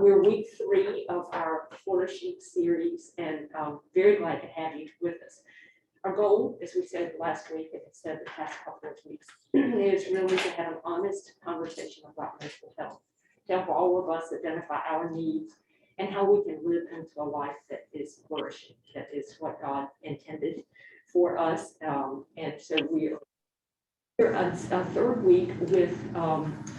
We're week 3 of our Flourishing series, and very glad to have you with us. Our goal, as we said last week, and said the past couple of weeks, is really to have an honest conversation about mental health, to help all of us identify our needs and how we can live into a life that is flourishing, that is what God intended for us. And so we're a third week with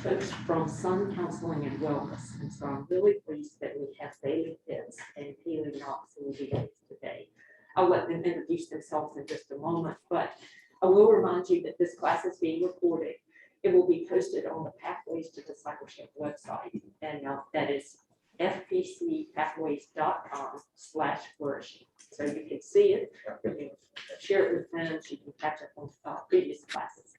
folks from Sun Counseling and Wellness. And so I'm really pleased that we have Bailey and Hailey Knox who will be with us today. I'll let them introduce themselves in just a moment, but I will remind you that this class is being recorded. It will be posted on the Pathways to Discipleship website, and that is fpcpathways.com/flourishing. So you can see it, you can share it with friends, you can catch up on previous classes.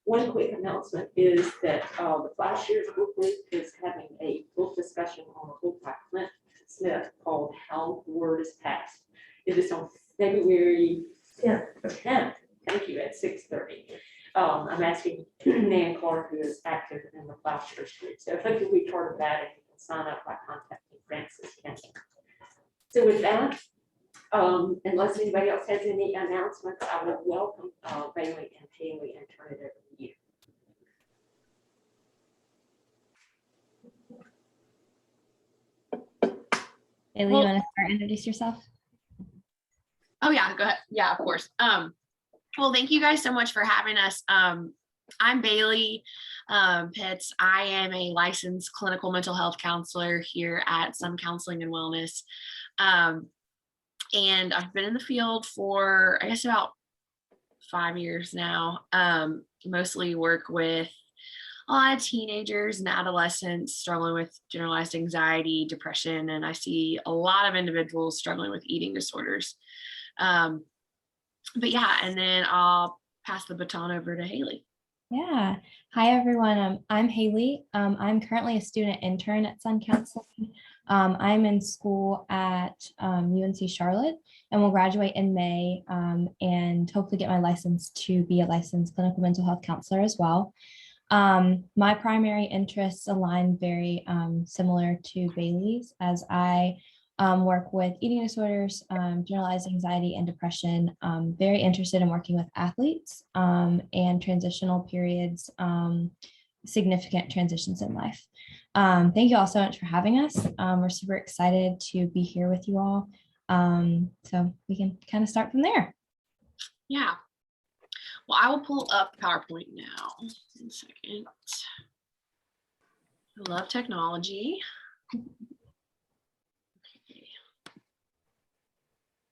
One quick announcement is that the Flashers book group is having a book discussion on a book by Clint Smith called How the Word is Passed. It is on February 10th, thank you, at 6:30. I'm asking Nan Clark, who is active in the Flashers group. So if you'll be part of that, and you can sign up by contacting Francis Kennedy. So with that, unless anybody else has any announcements, I will welcome Bailey and Hailey and turn it over to you. Hailey, you want to start? Introduce yourself. Oh yeah, go ahead. Yeah, of course. Well, thank you guys so much for having us. I'm Bailey Pitts. I am a licensed clinical mental health counselor here at Sun Counseling and Wellness. And I've been in the field for, I guess, about 5 years now. Mostly work with a lot of teenagers and adolescents struggling with generalized anxiety, depression, and I see a lot of individuals struggling with eating disorders. But yeah, and then I'll pass the baton over to Hailey. Yeah. Hi, everyone. I'm Hailey. I'm currently a student intern at Sun Counseling. I'm in school at UNC Charlotte and will graduate in May and hopefully get my license to be a licensed clinical mental health counselor as well. My primary interests align very similar to Bailey's, as I work with eating disorders, generalized anxiety and depression. Very interested in working with athletes and transitional periods, significant transitions in life. Thank you all so much for having us. We're super excited to be here with you all. So we can kind of start from there. Yeah. Well, I will pull up PowerPoint now. 1 second. I love technology. Okay.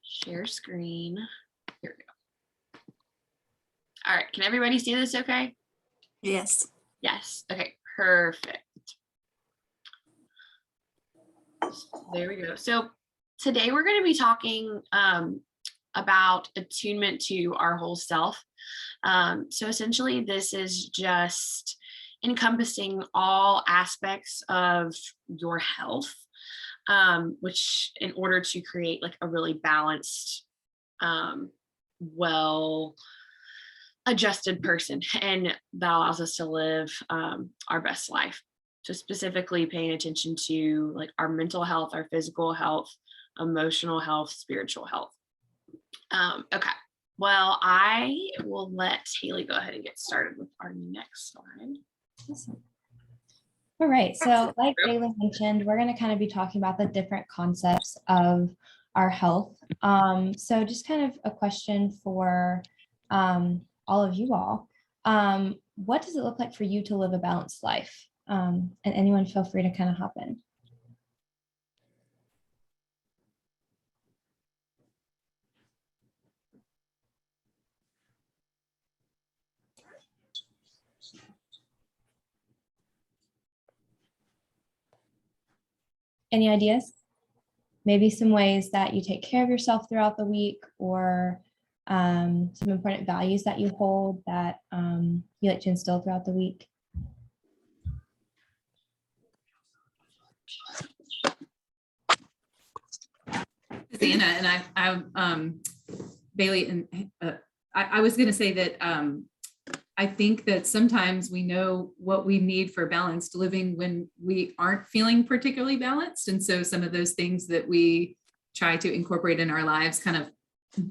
Share screen. Here we go. All right. Can everybody see this okay? Yes. Yes. Okay. Perfect. There we go. So today we're going to be talking about attunement to our whole self. So essentially, this is just encompassing all aspects of your health, which in order to create like a really balanced, well-adjusted person, and that allows us to live our best life. So specifically paying attention to like our mental health, our physical health, emotional health, spiritual health. Okay. Well, I will let Hailey go ahead and get started with our next slide. Awesome. All right. So like Bailey mentioned, we're going to kind of be talking about the different concepts of our health. So just kind of a question for all of you all. What does it look like for you to live a balanced life? And anyone feel free to kind of hop in. Any ideas? Maybe some ways that you take care of yourself throughout the week, or some important values that you hold that you like to instill throughout the week. Anna, and I Bailey, and I was going to say that I think that sometimes we know what we need for balanced living when we aren't feeling particularly balanced. And so some of those things that we try to incorporate in our lives kind of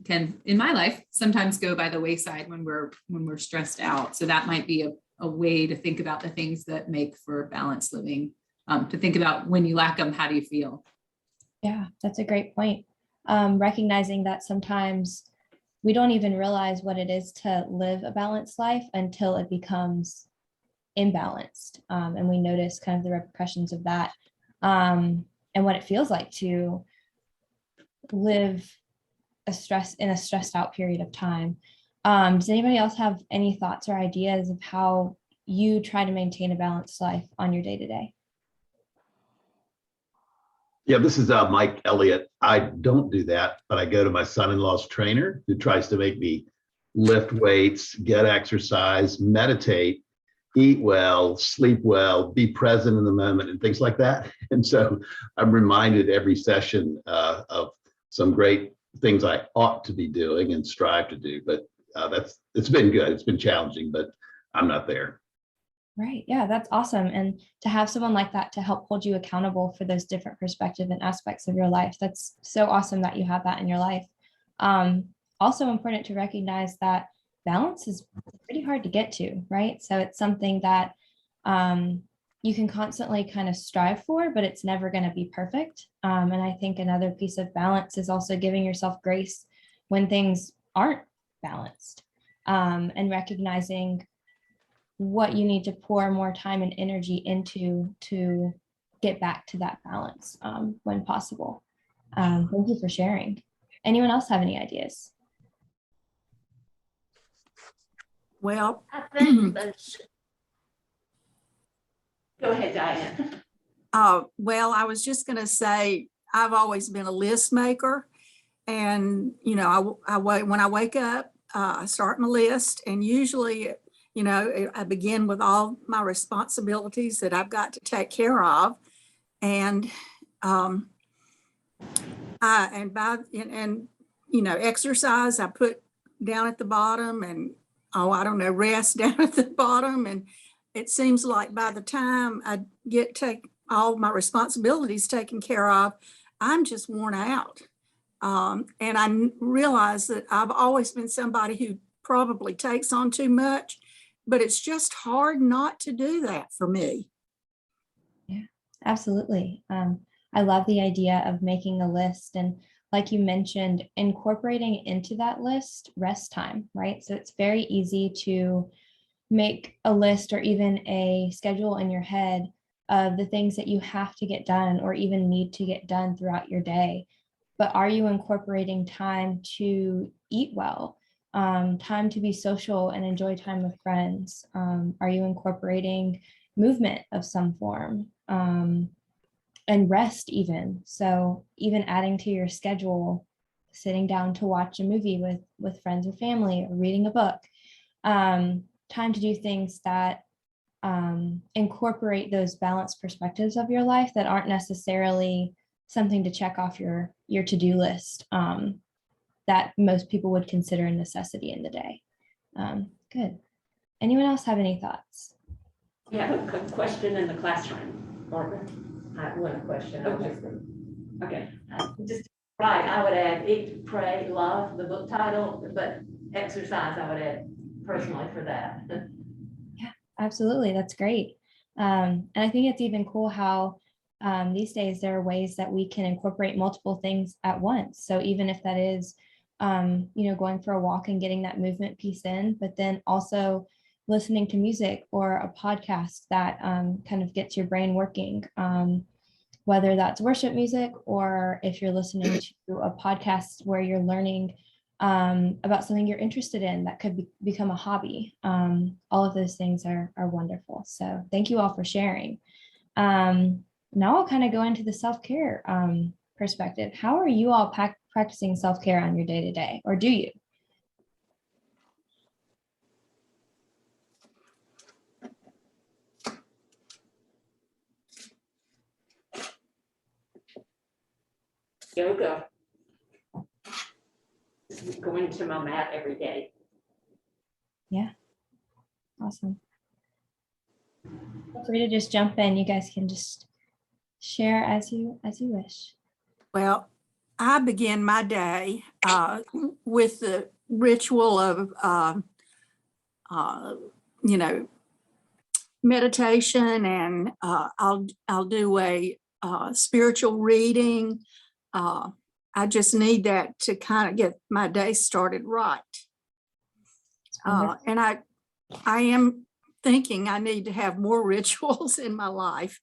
can, in my life, sometimes go by the wayside when we're stressed out. So that might be a way to think about the things that make for balanced living, to think about when you lack them, how do you feel? Yeah, that's a great point. Recognizing that sometimes we don't even realize what it is to live a balanced life until it becomes imbalanced. And we notice kind of the repercussions of that, and what it feels like to live in a stressed out period of time. Does anybody else have any thoughts or ideas of how you try to maintain a balanced life on your day-to-day? Yeah, this is Mike Elliott. I don't do that, but I go to my son-in-law's trainer who tries to make me lift weights, get exercise, meditate, eat well, sleep well, be present in the moment, and things like that. And so I'm reminded every session of some great things I ought to be doing and strive to do. But it's been good. It's been challenging, but I'm not there. Right. Yeah, that's awesome. And to have someone like that to help hold you accountable for those different perspectives and aspects of your life, that's so awesome that you have that in your life. Also important to recognize that balance is pretty hard to get to, right? So it's something that you can constantly kind of strive for, but it's never going to be perfect. And I think another piece of balance is also giving yourself grace when things aren't balanced, and recognizing what you need to pour more time and energy into to get back to that balance when possible. Thank you for sharing. Anyone else have any ideas? Well, I think go ahead, Diane. well, I was just going to say, I've always been a list maker. And, you know, when I wake up, I start my list, and usually, you know, I begin with all my responsibilities that I've got to take care of. And, you know, exercise, I put down at the bottom, and, I don't know, rest down at the bottom. And it seems like by the time I take all my responsibilities taken care of, I'm just worn out. And I realize that I've always been somebody who probably takes on too much, but it's just hard not to do that for me. Yeah, absolutely. I love the idea of making a list, and like you mentioned, incorporating into that list rest time, right? So it's very easy to make a list or even a schedule in your head of the things that you have to get done or even need to get done throughout your day. But are you incorporating time to eat well, time to be social and enjoy time with friends? Are you incorporating movement of some form, and rest even? So even adding to your schedule, sitting down to watch a movie with friends or family, or reading a book, time to do things that incorporate those balanced perspectives of your life that aren't necessarily something to check off your to-do list, that most people would consider a necessity in the day. Good. Anyone else have any thoughts? You have a question in the classroom, Barbara? I want a question. Okay. Just right, I would add eat, pray, love, the book title, but exercise I would add personally for that. Yeah, absolutely. That's great. And I think it's even cool how these days there are ways that we can incorporate multiple things at once. So even if that is, you know, going for a walk and getting that movement piece in, but then also listening to music or a podcast that kind of gets your brain working, whether that's worship music or if you're listening to a podcast where you're learning about something you're interested in that could become a hobby. All of those things are wonderful. So thank you all for sharing. Now I'll kind of go into the self-care perspective. How are you all practicing self-care on your day-to-day, or do you? Yoga. Going to my mat every day. Yeah. Awesome. Feel free to just jump in. You guys can just share as you wish. Well, I begin my day with the ritual of, you know, meditation, and I'll do a spiritual reading. I just need that to kind of get my day started right. And I am thinking I need to have more rituals in my life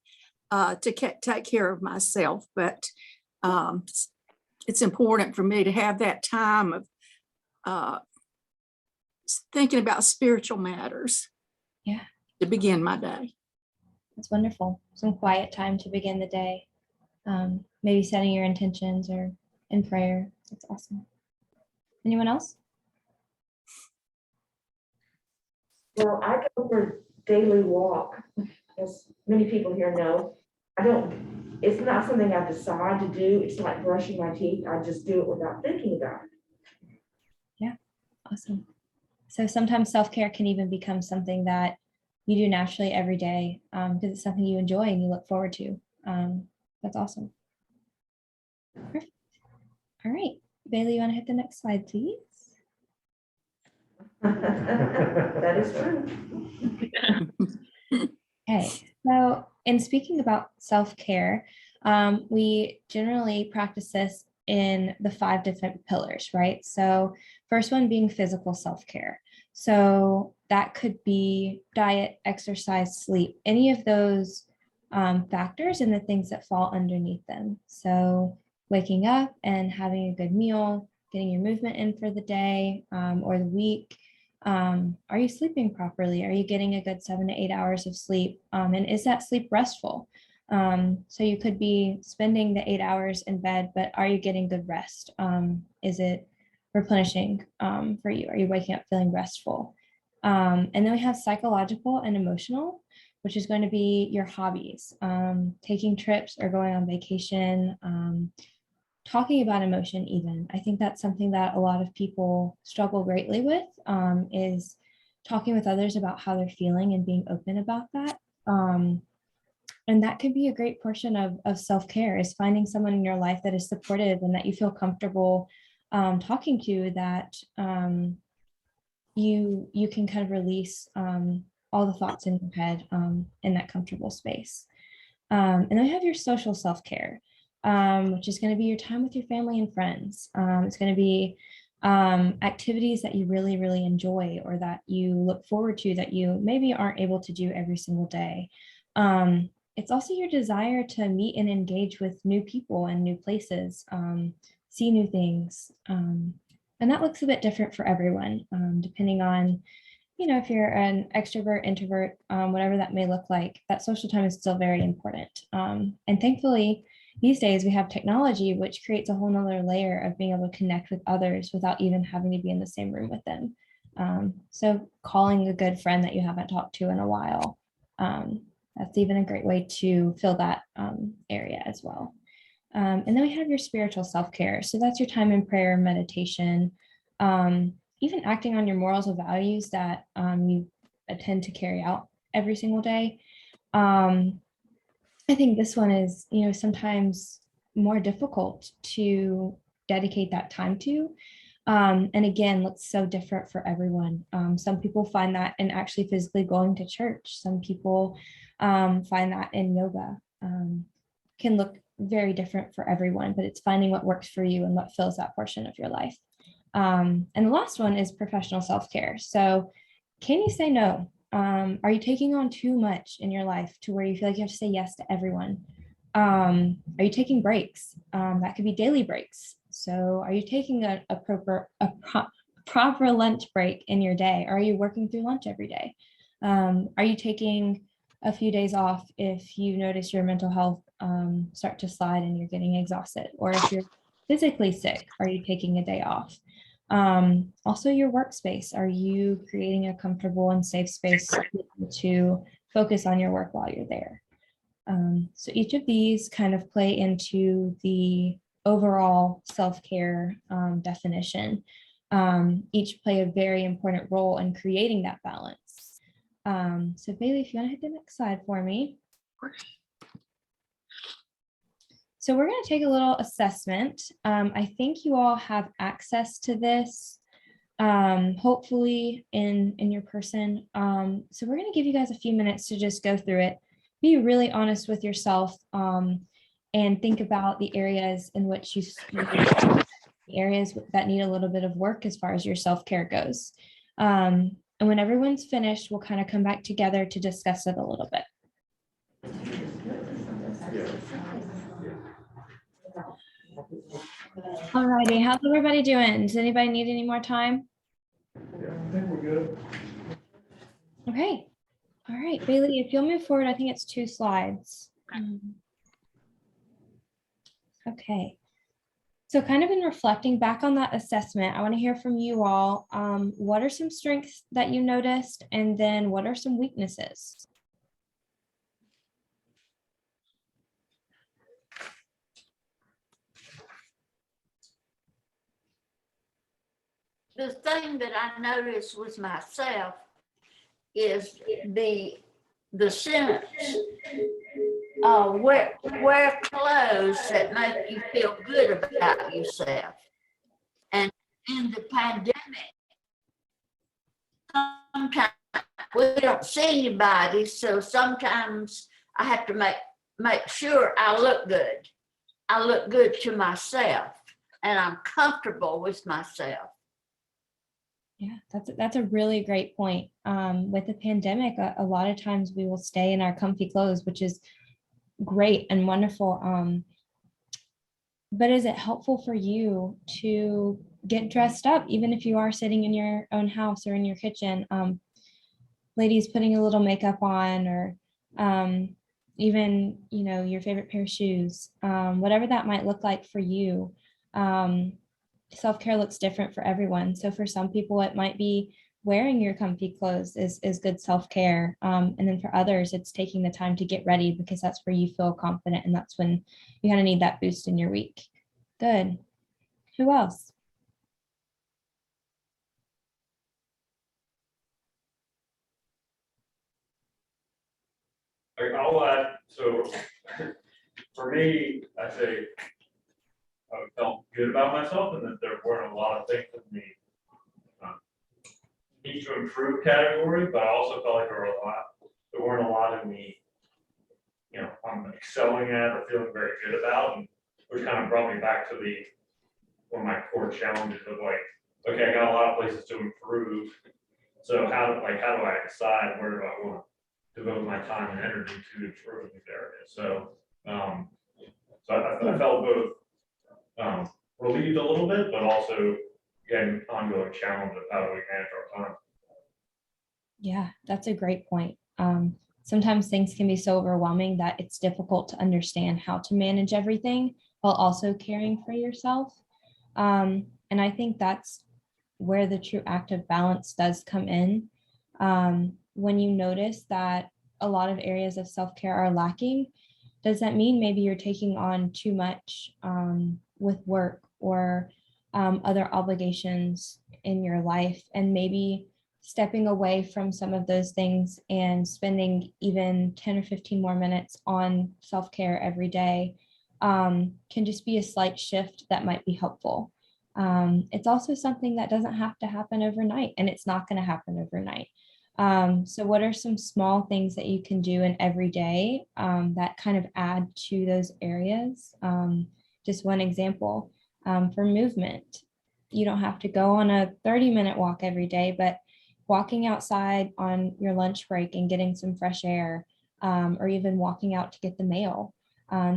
to take care of myself, but it's important for me to have that time of thinking about spiritual matters. Yeah. To begin my day. That's wonderful. Some quiet time to begin the day. Maybe setting your intentions or in prayer. That's awesome. Anyone else? Well, I go for a daily walk, as many people here know. It's not something I decide to do. It's like brushing my teeth. I just do it without thinking about it. Yeah, awesome. So sometimes self-care can even become something that you do naturally every day because it's something you enjoy and you look forward to. That's awesome. Perfect. All right, Bailey, you want to hit the next slide, please? That is true. Okay, so in speaking about self-care, we generally practice this in the 5 different pillars, right? So first one being physical self-care. So that could be diet, exercise, sleep, any of those factors and the things that fall underneath them. So waking up and having a good meal, getting your movement in for the day or the week. Are you sleeping properly? Are you getting a good 7 to 8 hours of sleep? And is that sleep restful? So you could be spending the 8 hours in bed, but are you getting good rest? Is it replenishing for you? Are you waking up feeling restful? And then we have psychological and emotional, which is going to be your hobbies, taking trips or going on vacation, talking about emotion even. I think that's something that a lot of people struggle greatly with, is talking with others about how they're feeling and being open about that. And that could be a great portion of self-care, is finding someone in your life that is supportive and that you feel comfortable talking to, that you can kind of release all the thoughts in your head in that comfortable space. And then we have your social self-care, which is going to be your time with your family and friends. It's going to be activities that you really, really enjoy or that you look forward to that you maybe aren't able to do every single day. It's also your desire to meet and engage with new people and new places, see new things. And that looks a bit different for everyone, depending on, if you're an extrovert, introvert, whatever that may look like. That social time is still very important. And thankfully, these days we have technology, which creates a whole nother layer of being able to connect with others without even having to be in the same room with them. So calling a good friend that you haven't talked to in a while, that's even a great way to fill that area as well. And then we have your spiritual self-care. So that's your time in prayer, meditation, even acting on your morals and values that you tend to carry out every single day. I think this one is, sometimes more difficult to dedicate that time to. And again, looks so different for everyone. Some people find that in actually physically going to church. Some people find that in yoga. Can look very different for everyone, but it's finding what works for you and what fills that portion of your life. And the last one is professional self-care. So can you say no? Are you taking on too much in your life to where you feel like you have to say yes to everyone? Are you taking breaks? That could be daily breaks. So are you taking a proper lunch break in your day? Are you working through lunch every day? Are you taking a few days off if you notice your mental health start to slide and you're getting exhausted? Or if you're physically sick, are you taking a day off? Also your workspace, are you creating a comfortable and safe space to focus on your work while you're there? So each of these kind of play into the overall self-care definition. Each play a very important role in creating that balance. So Bailey, if you want to hit the next slide for me. So we're going to take a little assessment. I think you all have access to this, hopefully in your person. So we're going to give you guys a few minutes to just go through it. Be really honest with yourself, and think about the areas in which the areas that need a little bit of work as far as your self-care goes. And when everyone's finished, we'll kind of come back together to discuss it a little bit. All righty, how's everybody doing? Does anybody need any more time? Yeah, I think we're good. Okay. All right, Bailey, if you'll move forward, I think it's 2 slides. Okay. So kind of in reflecting back on that assessment, I want to hear from you all. What are some strengths that you noticed? And then what are some weaknesses? The thing that I noticed with myself is the sentence, wear clothes that make you feel good about yourself. And in the pandemic, sometimes we don't see anybody, so sometimes I have to make sure I look good. I look good to myself, and I'm comfortable with myself. Yeah, that's a really great point. With the pandemic, a lot of times we will stay in our comfy clothes, which is great and wonderful. But is it helpful for you to get dressed up, even if you are sitting in your own house or in your kitchen? Ladies putting a little makeup on, or even, your favorite pair of shoes, whatever that might look like for you. Self-care looks different for everyone. So for some people, it might be wearing your comfy clothes is good self-care. And then for others, it's taking the time to get ready because that's where you feel confident. And that's when you kind of need that boost in your week. Good. Who else? I'll add, so for me, I say I felt good about myself and that there weren't a lot of things that me need to improve category, but I also felt like there weren't a lot of me, I'm excelling at or feeling very good about, and which kind of brought me back to one of my core challenges of like, okay, I got a lot of places to improve. So how do I decide where do I want to devote my time and energy to improve these areas? So I felt both relieved a little bit, but also again, ongoing challenge of how do we manage our time. Yeah, that's a great point. Sometimes things can be so overwhelming that it's difficult to understand how to manage everything while also caring for yourself. And I think that's where the true act of balance does come in. When you notice that a lot of areas of self-care are lacking, does that mean maybe you're taking on too much with work or other obligations in your life, and maybe stepping away from some of those things and spending even 10 or 15 more minutes on self-care every day can just be a slight shift that might be helpful. It's also something that doesn't have to happen overnight, and it's not going to happen overnight. So what are some small things that you can do in every day that kind of add to those areas? Just one example, for movement, you don't have to go on a 30-minute walk every day, but walking outside on your lunch break and getting some fresh air, or even walking out to get the mail,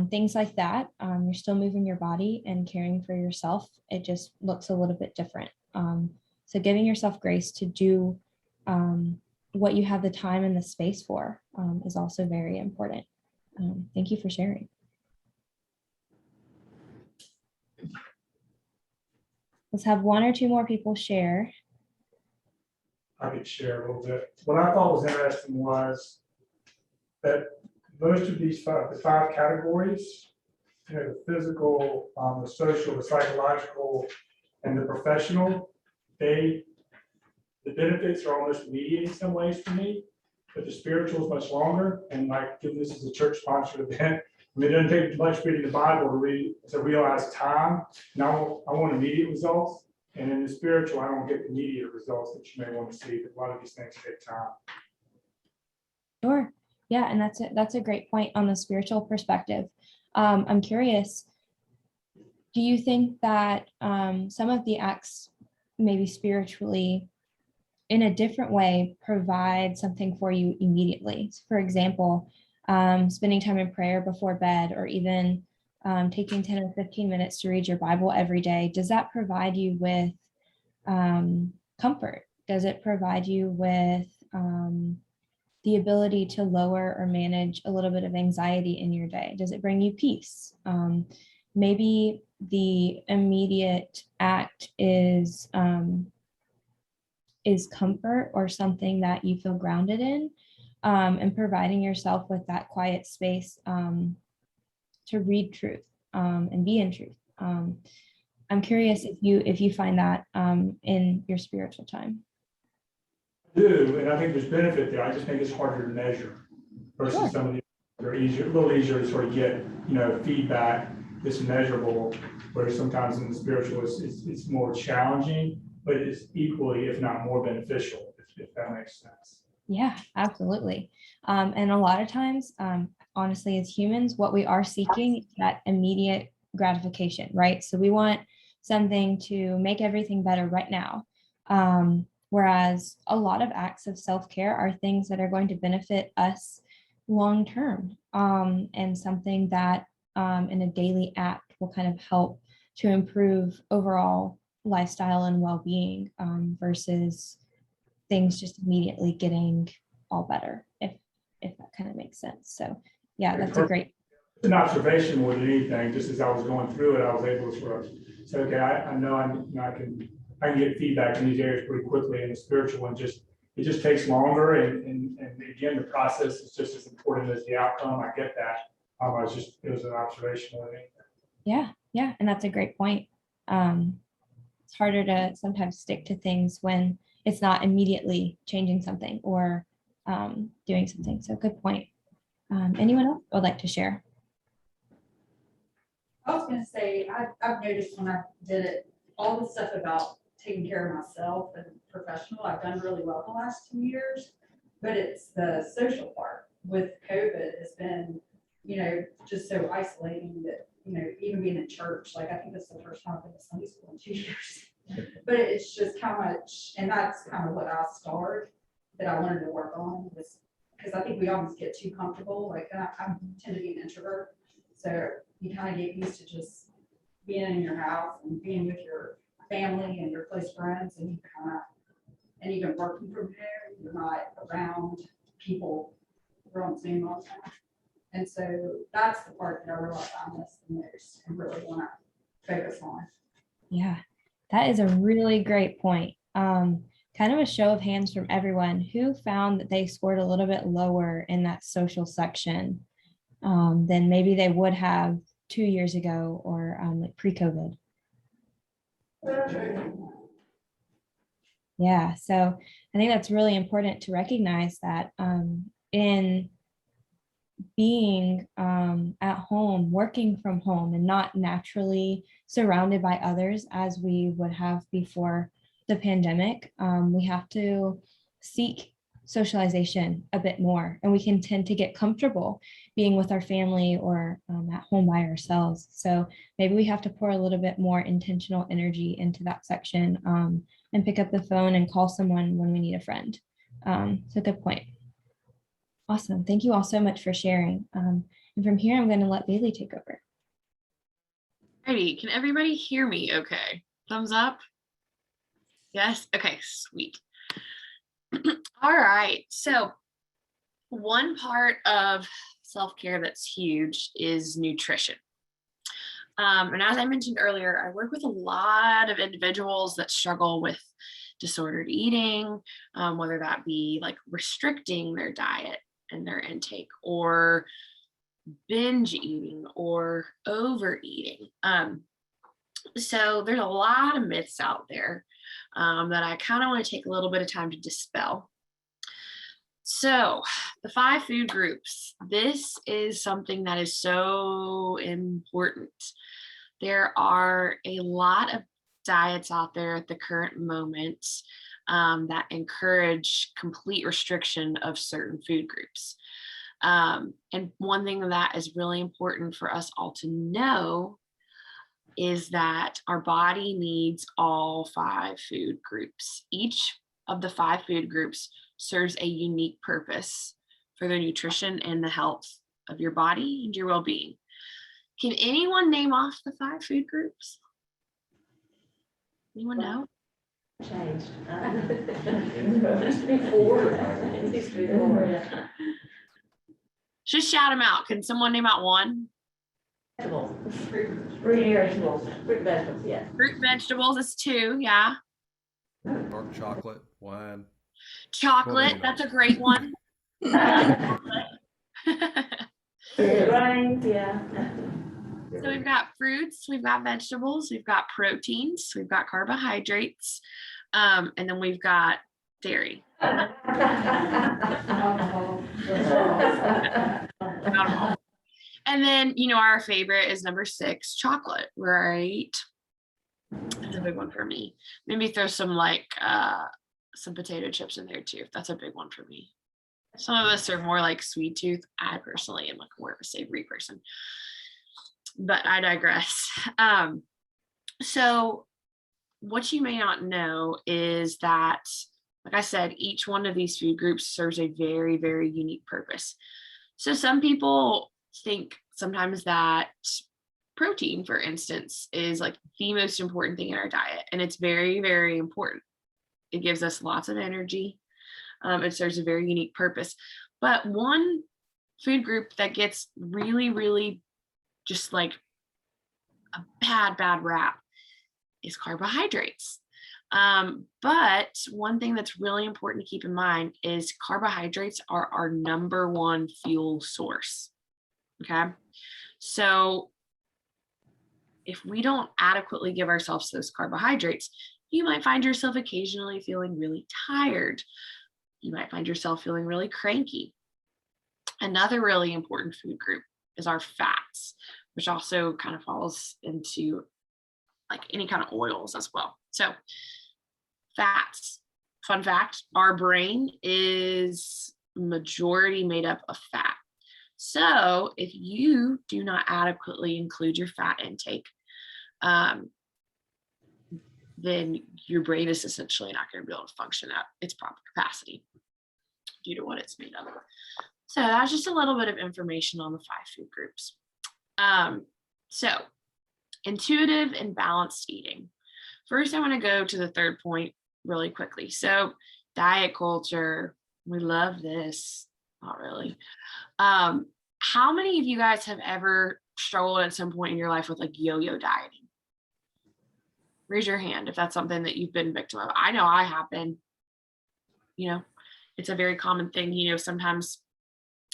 things like that. You're still moving your body and caring for yourself. It just looks a little bit different. So giving yourself grace to do what you have the time and the space for is also very important. Thank you for sharing. Let's have 1 or 2 more people share. I could share a little bit. What I thought was interesting was that most of these the 5 categories, the physical, the social, the psychological, and the professional, the benefits are almost immediate in some ways for me. but the spiritual is much longer. And like, given this is a church sponsored event, I mean, it doesn't take much reading the Bible to realize time. Now I want immediate results. And in the spiritual, I don't get the immediate results that you may want to see, but a lot of these things take time. Sure. Yeah, and that's a great point on the spiritual perspective. I'm curious, do you think that some of the acts maybe spiritually in a different way provide something for you immediately? So for example, spending time in prayer before bed, or even taking 10 or 15 minutes to read your Bible every day, does that provide you with comfort? Does it provide you with the ability to lower or manage a little bit of anxiety in your day? Does it bring you peace? Maybe the immediate act is comfort or something that you feel grounded in, and providing yourself with that quiet space to read truth and be in truth. I'm curious if you find that in your spiritual time. I do, and I think there's benefit there. I just think it's harder to measure versus Sure. some of the are easier, a little easier to sort of get, feedback that's measurable, where sometimes in the spiritual it's more challenging, but it's equally, if not more beneficial, if that makes sense. Yeah, absolutely. And a lot of times, honestly, as humans, what we are seeking is that immediate gratification, right? So we want something to make everything better right now. Whereas a lot of acts of self-care are things that are going to benefit us long term, and something that in a daily act will kind of help to improve overall lifestyle and well-being, versus things just immediately getting all better, if that kind of makes sense. So yeah, that's a great. It's an observation more than anything. Just as I was going through it, I was able to sort of say, okay, I know I can get feedback in these areas pretty quickly, and the spiritual one it just takes longer, and again, the process is just as important as the outcome. I get that. It was an observation more than anything. Yeah, and that's a great point. It's harder to sometimes stick to things when it's not immediately changing something or doing something. So good point. Anyone else would like to share? I was gonna say, I've noticed when I did it, all the stuff about taking care of myself and professional, I've done really well the last 2 years, but it's the social part with COVID has been, just so isolating that, even being in church, like I think this is the first time I've been to Sunday school in 2 years. But it's just how much, and that's kind of what I started that I wanted to work on, was because I think we always get too comfortable. Like I tend to be an introvert, so you kind of get used to just being in your house and being with your family and your close friends, and and even working from home, you're not around people who are on Zoom all the time. And so that's the part that I realize I miss the most and really want to focus on. Yeah, that is a really great point. Kind of a show of hands from everyone who found that they scored a little bit lower in that social section than maybe they would have 2 years ago or like pre-COVID. Yeah, so I think that's really important to recognize that in being at home, working from home, and not naturally surrounded by others as we would have before the pandemic, we have to seek socialization a bit more, and we can tend to get comfortable being with our family or at home by ourselves. So maybe we have to pour a little bit more intentional energy into that section, and pick up the phone and call someone when we need a friend. So good point. Awesome. Thank you all so much for sharing. And from here, I'm going to let Bailey take over. Alrighty, can everybody hear me okay? Thumbs up? Yes? Okay, sweet. All right, so one part of self-care that's huge is nutrition. And as I mentioned earlier, I work with a lot of individuals that struggle with disordered eating, whether that be like restricting their diet and their intake, or binge eating, or overeating. So there's a lot of myths out there that I kind of want to take a little bit of time to dispel. So the 5 food groups, this is something that is so important. There are a lot of diets out there at the current moment that encourage complete restriction of certain food groups. And one thing that is really important for us all to know is that our body needs all 5 food groups. Each of the 5 food groups serves a unique purpose for the nutrition and the health of your body and your well-being. Can anyone name off the 5 food groups? Anyone know? Changed. It used to be 4. It used to be 4. Just shout them out. Can someone name out one? Vegetables, Fruit vegetables, fruit vegetables, yes. Fruit, vegetables is 2, yeah. Dark chocolate, wine. Chocolate, that's a great one. Grains, yeah. So we've got fruits, we've got vegetables, we've got proteins, we've got carbohydrates, and then we've got dairy. And then, our favorite is number 6, chocolate, right? That's a big one for me. Maybe throw some some potato chips in there too. That's a big one for me. Some of us are more like sweet tooth. I personally am more of a savory person, but I digress. So what you may not know is that, like I said, each one of these food groups serves a very, very unique purpose. So some people think sometimes that protein, for instance, is like the most important thing in our diet, and it's very, very important. It gives us lots of energy. It serves a very unique purpose. But one food group that gets really, really just like a bad rap is carbohydrates. But one thing that's really important to keep in mind is carbohydrates are our number 1 fuel source. Okay. So if we don't adequately give ourselves those carbohydrates, you might find yourself occasionally feeling really tired. You might find yourself feeling really cranky. Another really important food group is our fats, which also kind of falls into like any kind of oils as well. So fats, fun fact, our brain is majority made up of fat. So if you do not adequately include your fat intake, then your brain is essentially not going to be able to function at its proper capacity due to what it's made of. So that's just a little bit of information on the 5 food groups. So intuitive and balanced eating. First, I want to go to the third point really quickly. So diet culture, we love this. Not really. How many of you guys have ever struggled at some point in your life with like yo-yo dieting? Raise your hand if that's something that you've been victim of. I know I have been. It's a very common thing. Sometimes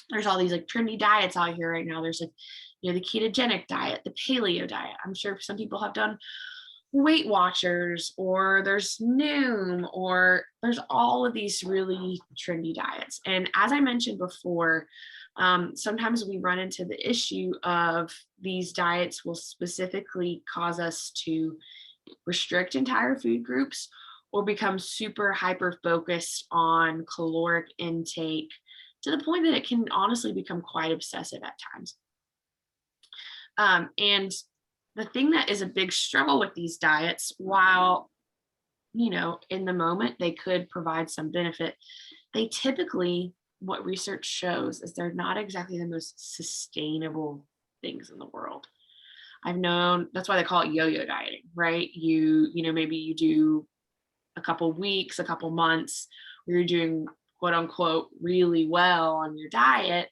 there's all these like trendy diets out here right now. There's like, the ketogenic diet, the paleo diet. I'm sure some people have done Weight Watchers, or there's Noom, or there's all of these really trendy diets. And as I mentioned before, sometimes we run into the issue of these diets will specifically cause us to restrict entire food groups or become super hyper focused on caloric intake to the point that it can honestly become quite obsessive at times. And the thing that is a big struggle with these diets, while, in the moment they could provide some benefit, they typically, what research shows is they're not exactly the most sustainable things in the world. I've known, that's why they call it yo-yo dieting, right? Maybe you do a couple weeks, a couple months where you're doing quote unquote really well on your diet.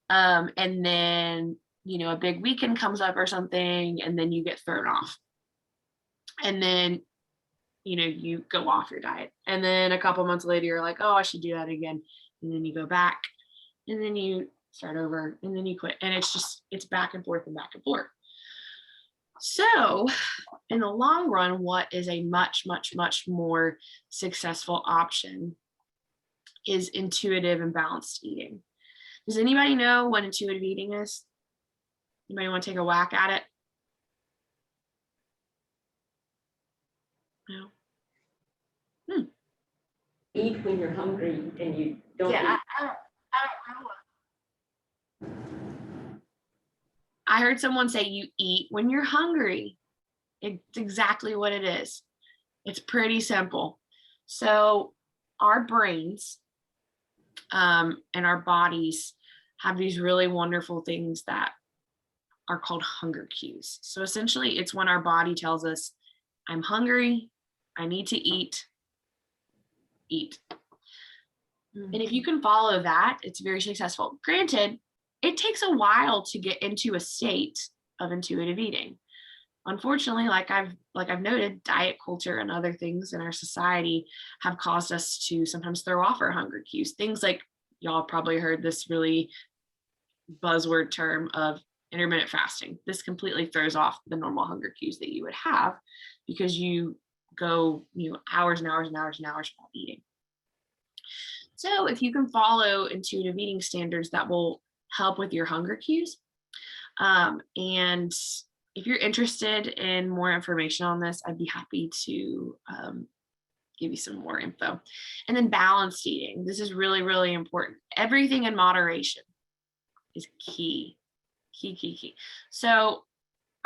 And then, a big weekend comes up or something, and then you get thrown off. And then, you go off your diet. And then a couple months later, you're like, oh, I should do that again. And then you go back, and then you start over, and then you quit. And it's back and forth and back and forth. So in the long run, what is a much, much, much more successful option is intuitive and balanced eating. Does anybody know what intuitive eating is? Anybody want to take a whack at it? No. Eat when you're hungry and you don't Yeah, eat. I don't know. I heard someone say you eat when you're hungry. It's exactly what it is. It's pretty simple. So our brains and our bodies have these really wonderful things that are called hunger cues. So essentially, it's when our body tells us, I'm hungry, I need to eat. And if you can follow that, it's very successful. Granted, it takes a while to get into a state of intuitive eating. Unfortunately, like I've noted, diet culture and other things in our society have caused us to sometimes throw off our hunger cues. Things like, y'all probably heard this really buzzword term of intermittent fasting. This completely throws off the normal hunger cues that you would have because you go, hours and hours and hours and hours without eating. So if you can follow intuitive eating standards, that will help with your hunger cues. And if you're interested in more information on this, I'd be happy to give you some more info. And then balanced eating. This is really, really important. Everything in moderation is key. Key. So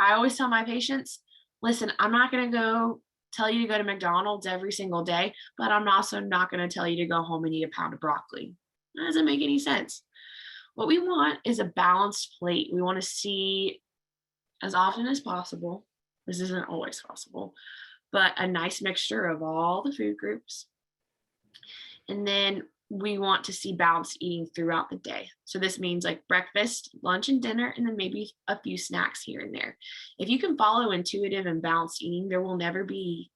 I always tell my patients, listen, I'm not going to tell you to go to McDonald's every single day, but I'm also not going to tell you to go home and eat a pound of broccoli. That doesn't make any sense. What we want is a balanced plate. We want to see as often as possible. This isn't always possible, but a nice mixture of all the food groups. And then we want to see balanced eating throughout the day. So this means like breakfast, lunch, and dinner, and then maybe a few snacks here and there. If you can follow intuitive and balanced eating, there will never be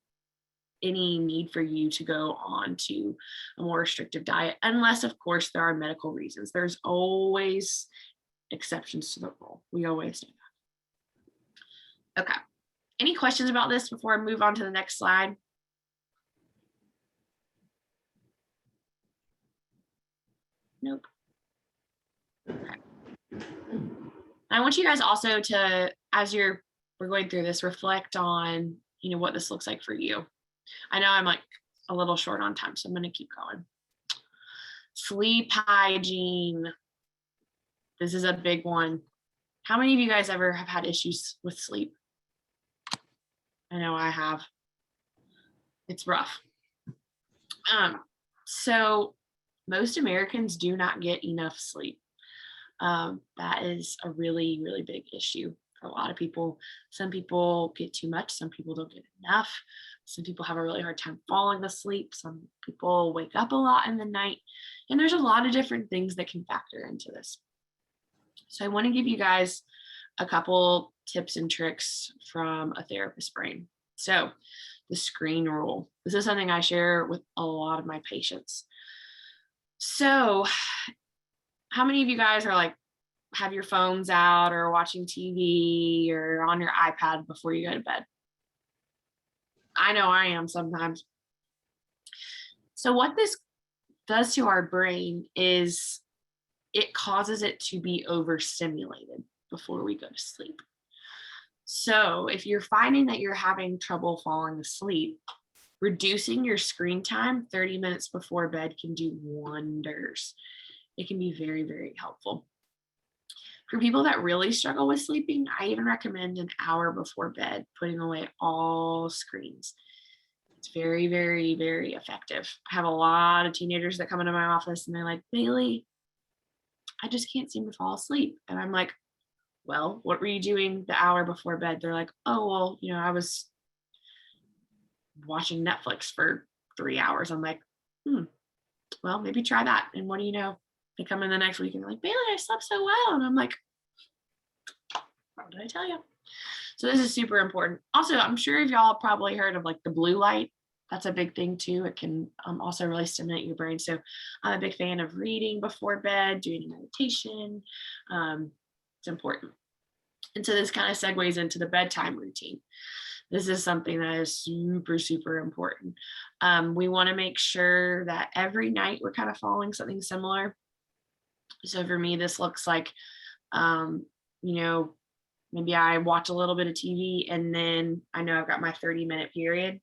any need for you to go on to a more restrictive diet, unless, of course, there are medical reasons. There's always exceptions to the rule. We always do that. Okay. Any questions about this before I move on to the next slide? Nope. Okay. I want you guys also to, as we're going through this, reflect on, what this looks like for you. I know I'm like a little short on time, so I'm going to keep going. Sleep hygiene. This is a big one. How many of you guys ever have had issues with sleep? I know I have. It's rough. So most Americans do not get enough sleep. That is a really, really big issue for a lot of people. Some people get too much. Some people don't get enough. Some people have a really hard time falling asleep. Some people wake up a lot in the night. And there's a lot of different things that can factor into this. So I want to give you guys a couple tips and tricks from a therapist brain. So the screen rule. This is something I share with a lot of my patients. So how many of you guys are like, have your phones out or watching TV or on your iPad before you go to bed? I know I am sometimes. So what this does to our brain is it causes it to be overstimulated before we go to sleep. So if you're finding that you're having trouble falling asleep, reducing your screen time 30 minutes before bed can do wonders. It can be very, very helpful. For people that really struggle with sleeping, I even recommend an hour before bed, putting away all screens. It's very, very, very effective. I have a lot of teenagers that come into my office and they're like, Hailey, I just can't seem to fall asleep. And I'm like, well, what were you doing the hour before bed? They're like, oh, well, I was watching Netflix for 3 hours. I'm like, well, maybe try that. And what do you know? They come in the next week and they're like, Bailey, I slept so well. And I'm like, what did I tell you? So this is super important. Also, I'm sure if y'all probably heard of like the blue light. That's a big thing too. It can also really stimulate your brain. So I'm a big fan of reading before bed, doing meditation. It's important. And so this kind of segues into the bedtime routine. This is something that is super, super important. We want to make sure that every night we're kind of following something similar. So for me, this looks like, maybe I watch a little bit of TV and then I know I've got my 30-minute period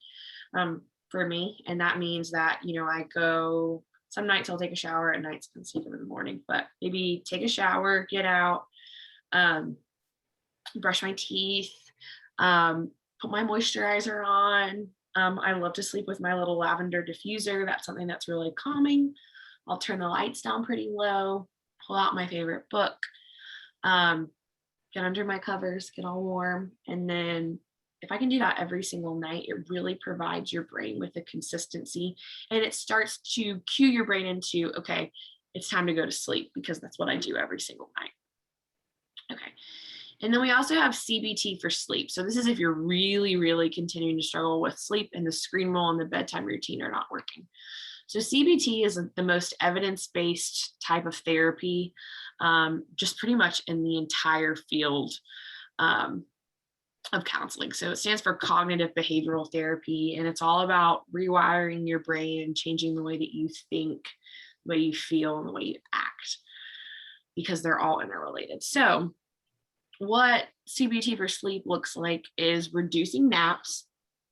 for me. And that means that, I go, some nights I'll take a shower at nights and sleep in the morning, but maybe take a shower, get out, brush my teeth, put my moisturizer on. I love to sleep with my little lavender diffuser. That's something that's really calming. I'll turn the lights down pretty low, pull out my favorite book, get under my covers, get all warm. And then if I can do that every single night, it really provides your brain with a consistency, and it starts to cue your brain into, okay, it's time to go to sleep, because that's what I do every single night. Okay. And then we also have CBT for sleep. So this is if you're really, really continuing to struggle with sleep and the screen rule and the bedtime routine are not working. So CBT is the most evidence-based type of therapy, just pretty much in the entire field of counseling. So it stands for cognitive behavioral therapy, and it's all about rewiring your brain and changing the way that you think, the way you feel, and the way you act, because they're all interrelated. So what CBT for sleep looks like is reducing naps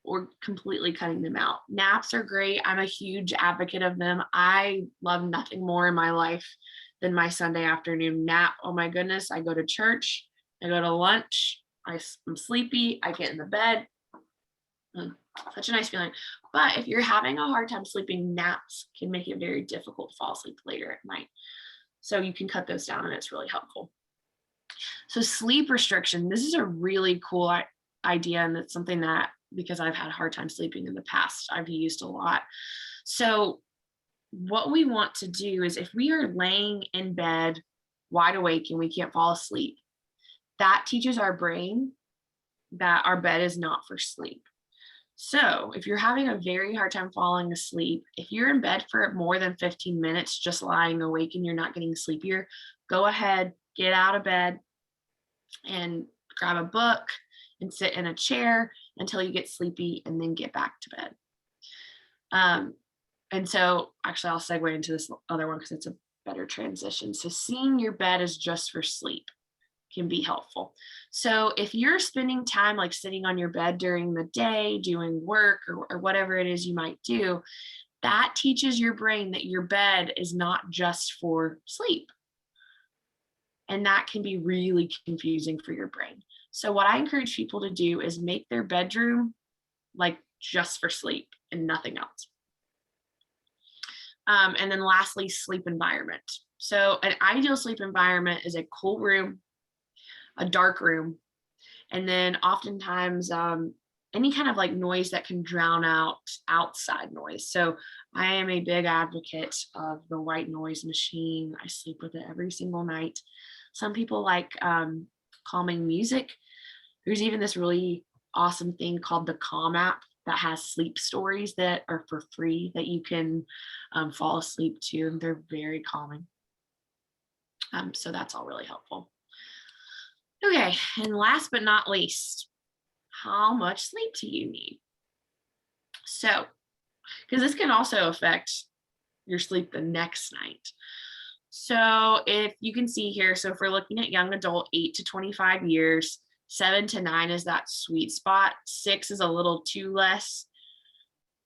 or completely cutting them out. Naps are great. I'm a huge advocate of them. I love nothing more in my life than my Sunday afternoon nap. Oh my goodness. I go to church, I go to lunch, I'm sleepy, I get in the bed. Such a nice feeling. But if you're having a hard time sleeping, naps can make it very difficult to fall asleep later at night. So you can cut those down, and it's really helpful. So sleep restriction, this is a really cool idea, and it's something that, because I've had a hard time sleeping in the past, I've used a lot. So what we want to do is, if we are laying in bed wide awake and we can't fall asleep, that teaches our brain that our bed is not for sleep. So if you're having a very hard time falling asleep, if you're in bed for more than 15 minutes, just lying awake and you're not getting sleepier, go ahead, get out of bed and grab a book and sit in a chair until you get sleepy, and then get back to bed. And so actually I'll segue into this other one because it's a better transition. So seeing your bed as just for sleep can be helpful. So if you're spending time like sitting on your bed during the day, doing work or whatever it is you might do, that teaches your brain that your bed is not just for sleep. And that can be really confusing for your brain. So what I encourage people to do is make their bedroom like just for sleep and nothing else. And then lastly, sleep environment. So an ideal sleep environment is a cool room, a dark room, and then oftentimes any kind of like noise that can drown out outside noise. So I am a big advocate of the white noise machine. I sleep with it every single night. Some people like calming music. There's even this really awesome thing called the Calm app that has sleep stories that are for free that you can fall asleep to, and they're very calming. So that's all really helpful. Okay, and last but not least, how much sleep do you need? So, because this can also affect your sleep the next night. So if you can see here, so if we're looking at young adult, 8 to 25 years, 7 to 9 is that sweet spot. 6 is a little too less.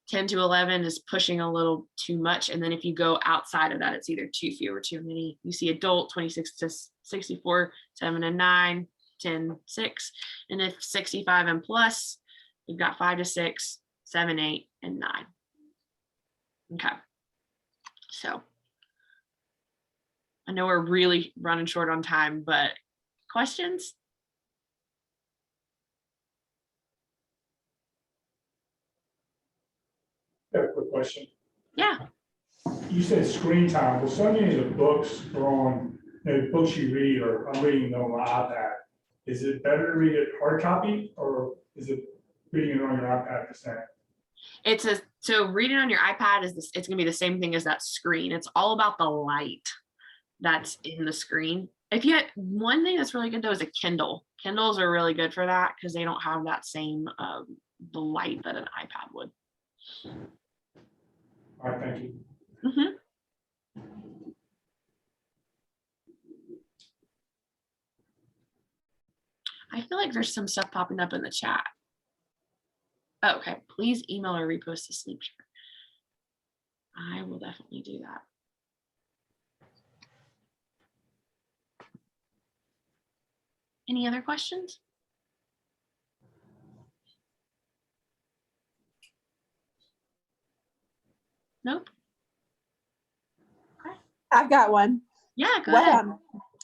10 to 11 is pushing a little too much. And then if you go outside of that, it's either too few or too many. You see adult, 26 to 64, 7 and 9, 10, 6. And if 65 and plus, you've got 5 to 6, 7, 8, and 9. Okay. So I know we're really running short on time, but questions? Got a quick question. Yeah. You said screen time. Well, so many of the books are on, books you read, or I'm reading them on my iPad. Is it better to read it hard copy, or is it reading it on your iPad the same? So reading on your iPad it's gonna be the same thing as that screen. It's all about the light that's in the screen. If you had one thing that's really good though is a Kindle. Kindles are really good for that because they don't have that same the light that an iPad would. All right, thank you. Mhm. I feel like there's some stuff popping up in the chat. Oh, okay, please email or repost the sleep chart. I will definitely do that. Any other questions? Nope. I've got one. Yeah, go ahead.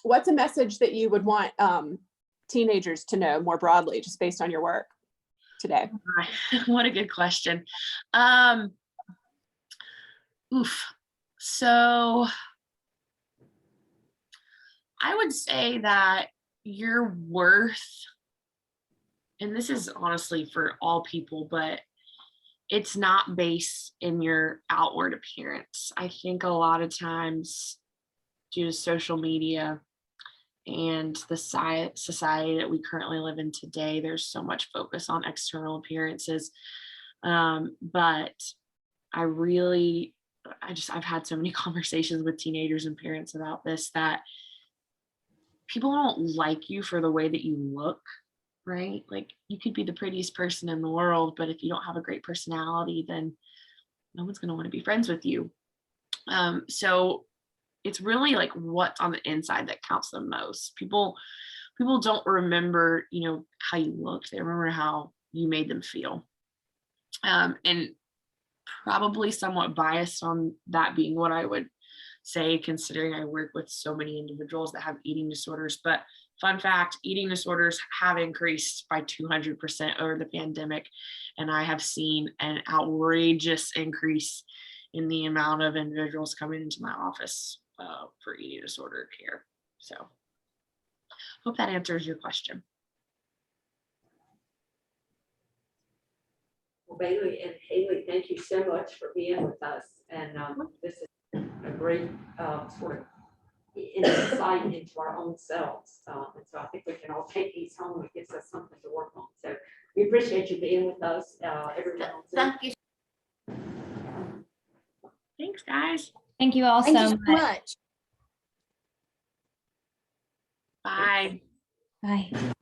What's a message that you would want teenagers to know more broadly, just based on your work today? What a good question. So I would say that your worth, and this is honestly for all people, but it's not based in your outward appearance. I think a lot of times due to social media and the society that we currently live in today, there's so much focus on external appearances. But I've had so many conversations with teenagers and parents about this, that people don't like you for the way that you look, right? Like, you could be the prettiest person in the world, but if you don't have a great personality, then no one's going to want to be friends with you. So it's really like what's on the inside that counts the most. People don't remember, how you looked. They remember how you made them feel. And probably somewhat biased on that being what I would say, considering I work with so many individuals that have eating disorders. But fun fact, eating disorders have increased by 200% over the pandemic. And I have seen an outrageous increase in the amount of individuals coming into my office for eating disorder care. So hope that answers your question. Well, Bailey and Hailey, thank you so much for being with us. And this is a great sort of insight into our own selves. And so I think we can all take these home. It gives us something to work on. So we appreciate you being with us, everyone. Thank you. Thanks, guys. Thank you all Thank so you so much. much. Bye. Bye.